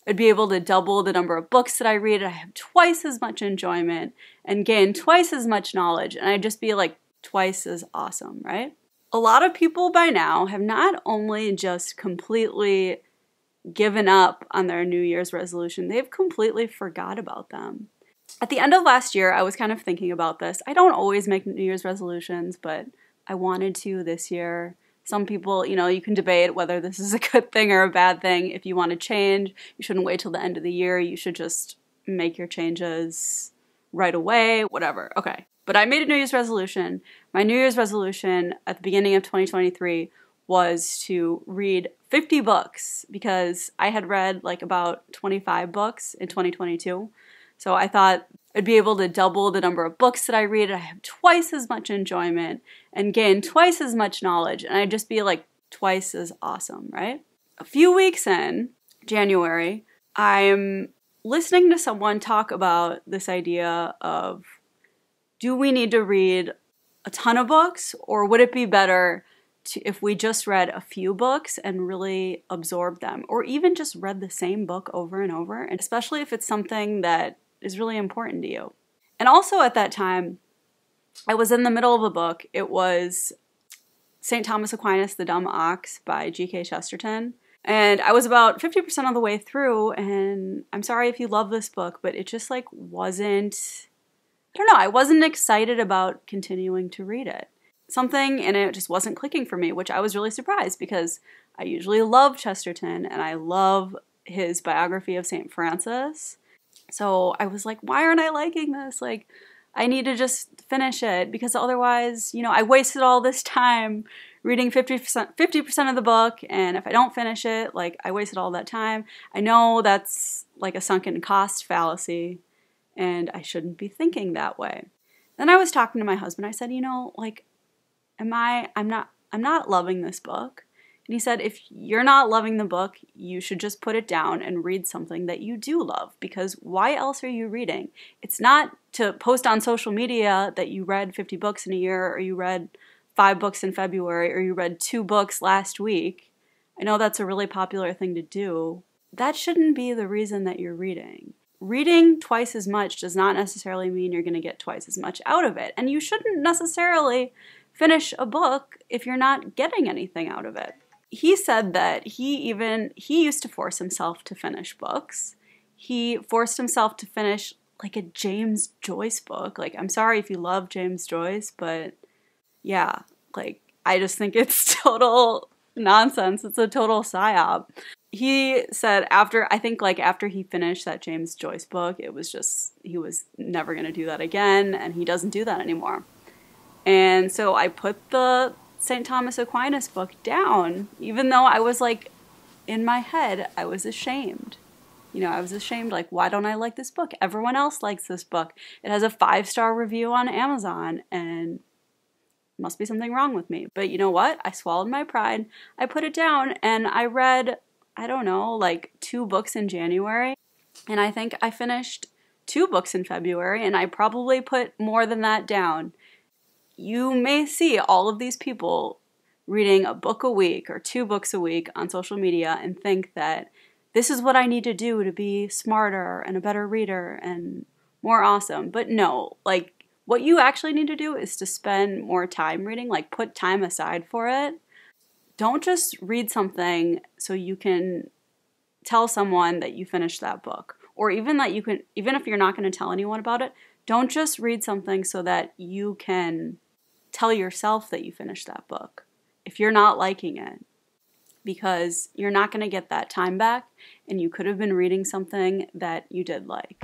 I'd be able to double the number of books that I read. I have twice as much enjoyment and gain twice as much knowledge. And I'd just be like twice as awesome, right? A lot of people by now have not only just completely given up on their New Year's resolution, they've completely forgot about them. At the end of last year, I was kind of thinking about this. I don't always make New Year's resolutions, but I wanted to this year. Some people, you can debate whether this is a good thing or a bad thing. If you want to change, you shouldn't wait till the end of the year. You should just make your changes right away, whatever. Okay. But I made a New Year's resolution. My New Year's resolution at the beginning of 2023 was to read 50 books because I had read like about 25 books in 2022. So I thought I'd be able to double the number of books that I read. I have twice as much enjoyment and gain twice as much knowledge. And I'd just be like twice as awesome, right? A few weeks in, January, I'm listening to someone talk about this idea of, do we need to read a ton of books, or would it be better if we just read a few books and really absorbed them, or even just read the same book over and over, and especially if it's something that is really important to you. And also at that time, I was in the middle of a book. It was St. Thomas Aquinas, The Dumb Ox by G.K. Chesterton. And I was about 50% of the way through, and I'm sorry if you love this book, but it just like wasn't, I don't know, I wasn't excited about continuing to read it. Something in it just wasn't clicking for me, which I was really surprised because I usually love Chesterton and I love his biography of St. Francis. So I was like, why aren't I liking this? Like, I need to just finish it because otherwise, I wasted all this time reading 50% of the book, and if I don't finish it, like, I wasted all that time. I know that's like a sunken cost fallacy, and I shouldn't be thinking that way. Then I was talking to my husband. I said, like, I'm not loving this book. And he said, if you're not loving the book, you should just put it down and read something that you do love, because why else are you reading? It's not to post on social media that you read 50 books in a year, or you read 5 books in February, or you read 2 books last week. I know that's a really popular thing to do. That shouldn't be the reason that you're reading. Reading twice as much does not necessarily mean you're going to get twice as much out of it. And you shouldn't necessarily finish a book if you're not getting anything out of it. He said that he used to force himself to finish books. He forced himself to finish like a James Joyce book. Like, I'm sorry if you love James Joyce, but yeah, like, I just think it's total nonsense. It's a total psyop. He said after he finished that James Joyce book, it was just, he was never going to do that again, and he doesn't do that anymore. And so I put the St. Thomas Aquinas book down, even though I was like, in my head, I was ashamed. I was ashamed, like, why don't I like this book? Everyone else likes this book. It has a 5-star review on Amazon, and must be something wrong with me. But you know what? I swallowed my pride. I put it down, and I read, I don't know, like 2 books in January, and I think I finished 2 books in February, and I probably put more than that down. You may see all of these people reading a book a week or 2 books a week on social media and think that this is what I need to do to be smarter and a better reader and more awesome. But no, like, what you actually need to do is to spend more time reading, like, put time aside for it. Don't just read something so you can tell someone that you finished that book, or even if you're not going to tell anyone about it, don't just read something so that you can tell yourself that you finished that book if you're not liking it, because you're not going to get that time back, and you could have been reading something that you did like.